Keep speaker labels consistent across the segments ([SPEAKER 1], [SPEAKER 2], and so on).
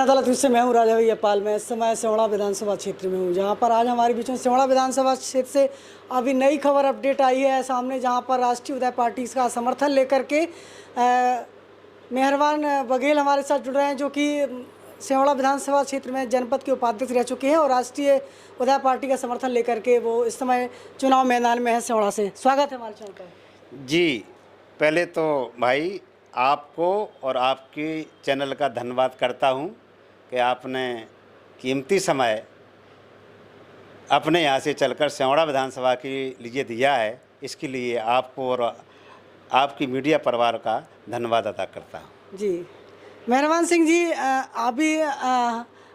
[SPEAKER 1] अदालत से मैं हूँ राजा भैया पाल। मैं इस समय सिमड़ा विधानसभा क्षेत्र में हूँ, जहाँ पर आज हमारे बीच में सिमड़ा विधानसभा क्षेत्र से अभी नई खबर अपडेट आई है सामने, जहाँ पर राष्ट्रीय उदय पार्टी का समर्थन लेकर के मेहरबान बघेल हमारे साथ जुड़ रहे हैं, जो कि सिमड़ा विधानसभा क्षेत्र में जनपद के उपाध्यक्ष रह चुके हैं और राष्ट्रीय उदय पार्टी का समर्थन लेकर के वो इस समय चुनाव मैदान में है सिमड़ा से। स्वागत है हमारे चैनल पर।
[SPEAKER 2] जी, पहले तो भाई आपको और आपके चैनल का धन्यवाद करता हूं कि आपने कीमती समय अपने यहाँ से चलकर सिमड़ा विधानसभा के लिए दिया है। इसके लिए आपको और आपकी मीडिया परिवार का धन्यवाद अदा करता हूं।
[SPEAKER 1] जी मेहरबान सिंह जी, अभी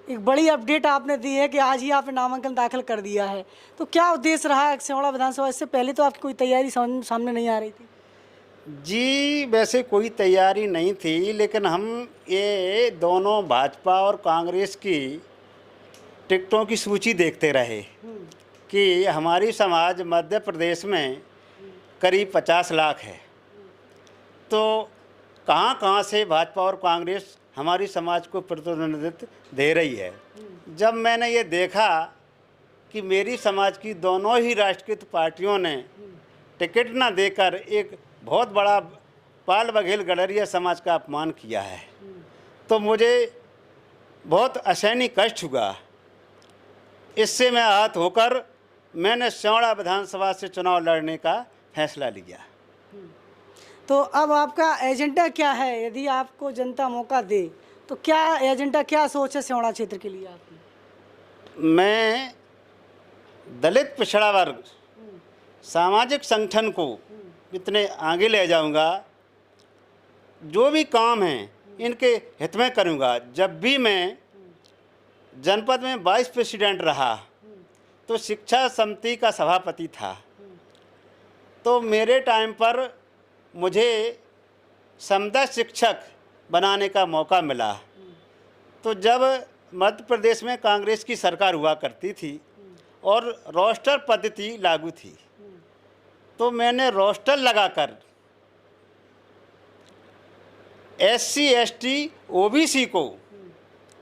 [SPEAKER 1] एक बड़ी अपडेट आपने दी है कि आज ही आपने नामांकन दाखिल कर दिया है, तो क्या उद्देश्य रहा है सिमड़ा विधानसभा? इससे पहले तो आपकी कोई तैयारी सामने नहीं आ रही थी?
[SPEAKER 2] जी, वैसे कोई तैयारी नहीं थी, लेकिन हम ये दोनों भाजपा और कांग्रेस की टिकटों की सूची देखते रहे कि हमारी समाज मध्य प्रदेश में करीब 50 लाख है, तो कहाँ से भाजपा और कांग्रेस हमारी समाज को प्रतिनिधित्व दे रही है। जब मैंने ये देखा कि मेरी समाज की दोनों ही राष्ट्रीय पार्टियों ने टिकट न देकर एक बहुत बड़ा पाल बघेल गडरिया समाज का अपमान किया है, तो मुझे बहुत असहनीय कष्ट हुआ। इससे मैं आहत होकर मैंने सिमड़ा विधानसभा से चुनाव लड़ने का फैसला लिया।
[SPEAKER 1] तो अब आपका एजेंडा क्या है? यदि आपको जनता मौका दे तो क्या एजेंडा, क्या सोच है सिमड़ा क्षेत्र के लिए आपकी?
[SPEAKER 2] मैं दलित पिछड़ा वर्ग सामाजिक संगठन को इतने आगे ले जाऊंगा, जो भी काम हैं इनके हित में करूंगा। जब भी मैं जनपद में वाइस प्रेसिडेंट रहा तो शिक्षा समिति का सभापति था, तो मेरे टाइम पर मुझे समुदाय शिक्षक बनाने का मौका मिला। तो जब मध्य प्रदेश में कांग्रेस की सरकार हुआ करती थी और रोस्टर पद्धति लागू थी, तो मैंने रोस्टर लगाकर SC ST OBC को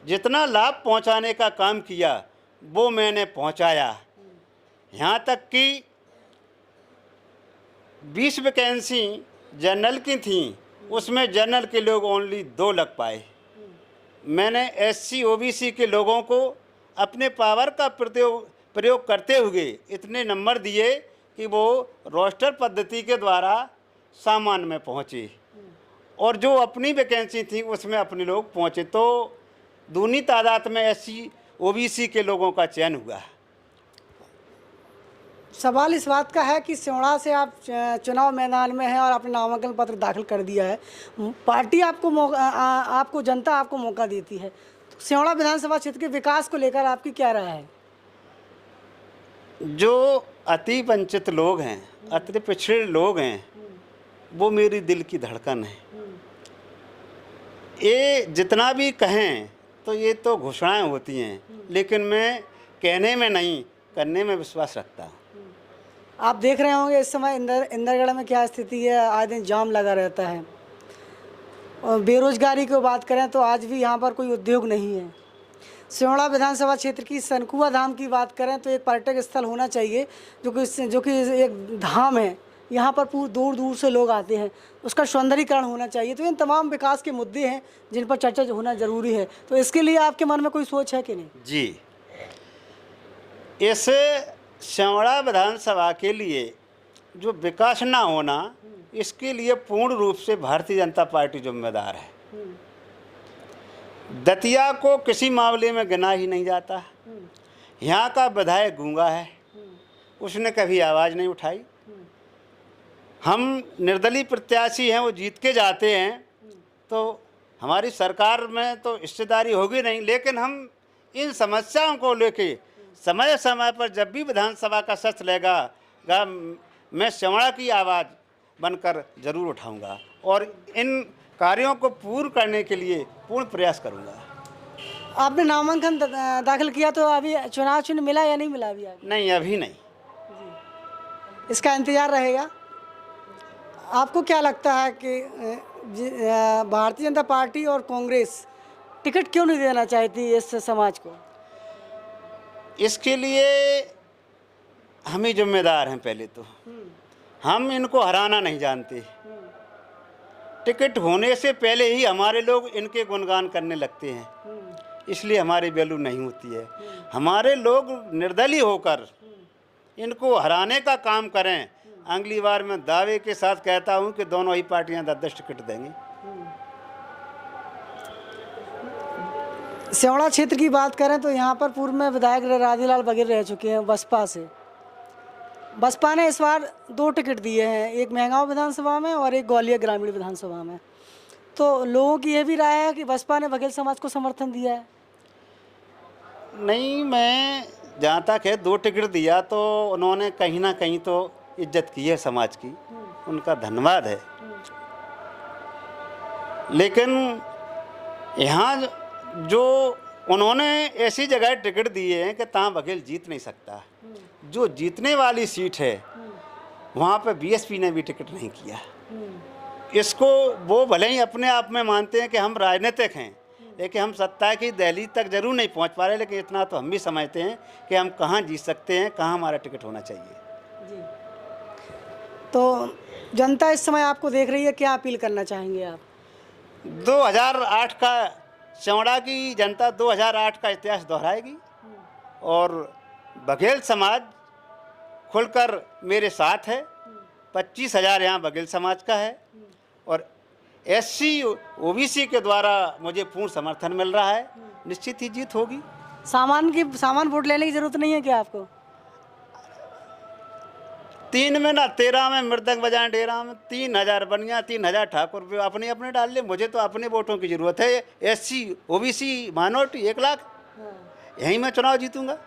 [SPEAKER 2] जितना लाभ पहुंचाने का काम किया वो मैंने पहुंचाया। यहाँ तक कि 20 वैकेंसी जनरल की थी, उसमें जनरल के लोग ओनली 2 लग पाए। मैंने SC OBC के लोगों को अपने पावर का प्रयोग करते हुए इतने नंबर दिए कि वो रोस्टर पद्धति के द्वारा सामान में पहुँचे और जो अपनी वैकेंसी थी उसमें अपने लोग पहुँचे, तो दूनी तादाद में SC OBC के लोगों का चयन हुआ।
[SPEAKER 1] सवाल इस बात का है कि सिमड़ा से आप चुनाव मैदान में हैं और आपने नामांकन पत्र दाखिल कर दिया है, पार्टी आपको जनता आपको मौका देती है, तो सिमड़ा विधानसभा क्षेत्र के विकास को लेकर आपकी क्या राय है?
[SPEAKER 2] जो अति वंचित लोग हैं, अति पिछड़े लोग हैं, वो मेरी दिल की धड़कन है। ये जितना भी कहें तो ये तो घोषणाएं होती हैं, लेकिन मैं कहने में नहीं करने में विश्वास रखता हूँ।
[SPEAKER 1] आप देख रहे होंगे इस समय इंदरगढ़ में क्या स्थिति है, आए दिन जाम लगा रहता है। और बेरोजगारी की बात करें तो आज भी यहाँ पर कोई उद्योग नहीं है। सिमड़ा विधानसभा क्षेत्र की सनकुआ धाम की बात करें तो एक पर्यटक स्थल होना चाहिए, जो कि एक धाम है। यहाँ पर पूरी दूर दूर से लोग आते हैं, उसका सौंदर्यीकरण होना चाहिए। तो इन तमाम विकास के मुद्दे हैं जिन पर चर्चा होना ज़रूरी है। तो इसके लिए आपके मन में कोई सोच है कि नहीं?
[SPEAKER 2] जी, इस सिमड़ा विधानसभा के लिए जो विकास ना होना, इसके लिए पूर्ण रूप से भारतीय जनता पार्टी जिम्मेदार है। दतिया को किसी मामले में गिना ही नहीं जाता। यहाँ का विधायक गूंगा है, उसने कभी आवाज़ नहीं उठाई। हम निर्दलीय प्रत्याशी हैं, वो जीत के जाते हैं, तो हमारी सरकार में तो हिस्सेदारी होगी नहीं, लेकिन हम इन समस्याओं को लेके समय समय पर जब भी विधानसभा का सत्र लगेगा मैं सिमड़ा की आवाज़ बनकर ज़रूर उठाऊंगा और इन कार्यों को पूर्ण करने के लिए पूर्ण प्रयास करूंगा।
[SPEAKER 1] आपने नामांकन दाखिल किया तो अभी चुनाव चिन्ह मिला या नहीं मिला? अभी
[SPEAKER 2] नहीं, अभी नहीं।
[SPEAKER 1] इसका इंतज़ार रहेगा। आपको क्या लगता है कि भारतीय जनता पार्टी और कांग्रेस टिकट क्यों नहीं देना चाहती इस समाज को?
[SPEAKER 2] इसके लिए हम ही जिम्मेदार हैं। पहले तो हम इनको हराना नहीं जानते। टिकट होने से पहले ही हमारे लोग इनके गुणगान करने लगते हैं, इसलिए हमारी वैल्यू नहीं होती है। हमारे लोग निर्दलीय होकर इनको हराने का काम करें। अगली बार मैं दावे के साथ कहता हूं कि दोनों ही पार्टियां 10-10 टिकट देंगी।
[SPEAKER 1] सिवड़ा क्षेत्र की बात करें तो यहाँ पर पूर्व में विधायक राजीलाल बघेल रह चुके हैं बसपा से। बसपा ने इस बार 2 टिकट दिए हैं, एक महंगाओं विधानसभा में और एक ग्वालियर ग्रामीण विधानसभा में। तो लोगों की यह भी राय है कि बसपा ने बघेल समाज को समर्थन दिया है।
[SPEAKER 2] नहीं, मैं जहाँ तक है 2 टिकट दिया तो उन्होंने कहीं ना कहीं तो इज्जत की है समाज की, उनका धन्यवाद है। लेकिन यहाँ जो उन्होंने ऐसी जगह टिकट दिए हैं कि तहाँ बघेल जीत नहीं सकता। जो जीतने वाली सीट है वहाँ पे बीएसपी ने भी टिकट नहीं किया। इसको वो भले ही अपने आप में मानते हैं कि हम राजनीतिक हैं, लेकिन हम सत्ता की दहलीज तक जरूर नहीं पहुँच पा रहे। लेकिन इतना तो हम भी समझते हैं कि हम कहाँ जीत सकते हैं, कहाँ हमारा टिकट होना चाहिए।
[SPEAKER 1] जी। तो जनता इस समय आपको देख रही है, क्या अपील करना चाहेंगे आप?
[SPEAKER 2] 2008 का सिवड़ा की जनता 2008 का इतिहास दोहराएगी और बघेल समाज खुलकर मेरे साथ है। 25,000 यहाँ बघेल समाज का है और एससी ओबीसी के द्वारा मुझे पूर्ण समर्थन मिल रहा है। निश्चित ही जीत होगी।
[SPEAKER 1] सामान वोट लेने की जरूरत नहीं है क्या आपको?
[SPEAKER 2] 3 में ना 13 में मृदंग बजाएं डेरा में 3,000 बनिया 3,000 ठाकुर रुपये अपने अपने डाल ले। मुझे तो अपने वोटों की ज़रूरत है। एससी ओबीसी माइनॉरिटी 1 लाख, यहीं मैं चुनाव जीतूंगा।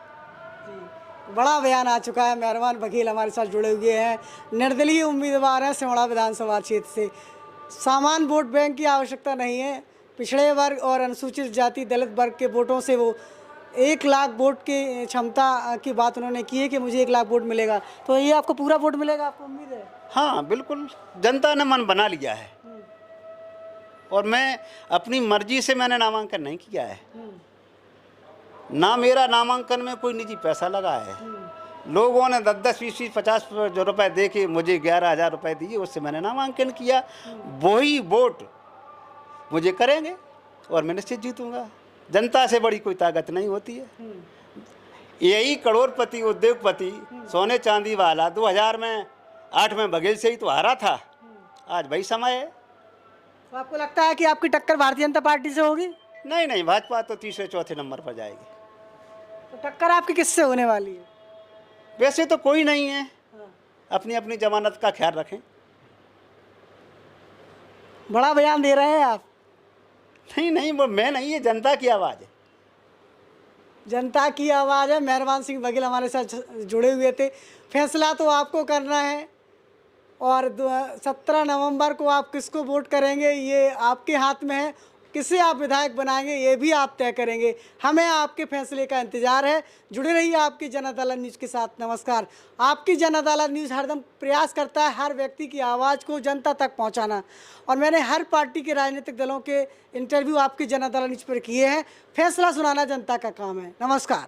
[SPEAKER 1] बड़ा बयान आ चुका है। मेहरबान बघेल हमारे साथ जुड़े हुए हैं, निर्दलीय उम्मीदवार हैं सिवड़ा विधानसभा क्षेत्र से। सामान वोट बैंक की आवश्यकता नहीं है। पिछड़े वर्ग और अनुसूचित जाति दलित वर्ग के वोटों से वो 1 लाख वोट की क्षमता की बात उन्होंने की है कि मुझे 1 लाख वोट मिलेगा। तो ये आपको पूरा वोट मिलेगा, आपको उम्मीद है?
[SPEAKER 2] हाँ बिल्कुल, जनता ने मन बना लिया है और मैं अपनी मर्जी से मैंने नामांकन नहीं किया है। ना मेरा नामांकन में कोई निजी पैसा लगा है। लोगों ने 10-10, 20-20, 50 रुपए दे के मुझे 11,000 रुपए दिए, उससे मैंने नामांकन किया। वही वोट मुझे करेंगे और मैं निश्चित जीतूंगा। जनता से बड़ी कोई ताकत नहीं होती है। यही करोड़पति उद्योगपति सोने चांदी वाला 2008 में बघेल से ही तो हारा था। आज वही समय है।
[SPEAKER 1] तो आपको लगता है कि आपकी टक्कर भारतीय जनता पार्टी से होगी?
[SPEAKER 2] नहीं, भाजपा तो 3-4 नंबर पर जाएगी।
[SPEAKER 1] तो टक्कर आपकी किससे होने वाली है?
[SPEAKER 2] वैसे तो कोई नहीं है। अपनी अपनी जमानत का ख्याल रखें।
[SPEAKER 1] बड़ा बयान दे रहे हैं आप।
[SPEAKER 2] नहीं, वो मैं नहीं, ये जनता की आवाज़ है।
[SPEAKER 1] जनता की आवाज़ है। मेहरबान सिंह बघेल हमारे साथ जुड़े हुए थे। फैसला तो आपको करना है और 17 नवंबर को आप किसको वोट करेंगे ये आपके हाथ में है। किसे आप विधायक बनाएंगे ये भी आप तय करेंगे। हमें आपके फैसले का इंतजार है। जुड़े रहिए आपकी जन अदालत न्यूज़ के साथ। नमस्कार। आपकी जन अदालत न्यूज़ हरदम प्रयास करता है हर व्यक्ति की आवाज़ को जनता तक पहुंचाना, और मैंने हर पार्टी के राजनीतिक दलों के इंटरव्यू आपकी जन अदालत न्यूज़ पर किए हैं। फैसला सुनाना जनता का काम है। नमस्कार।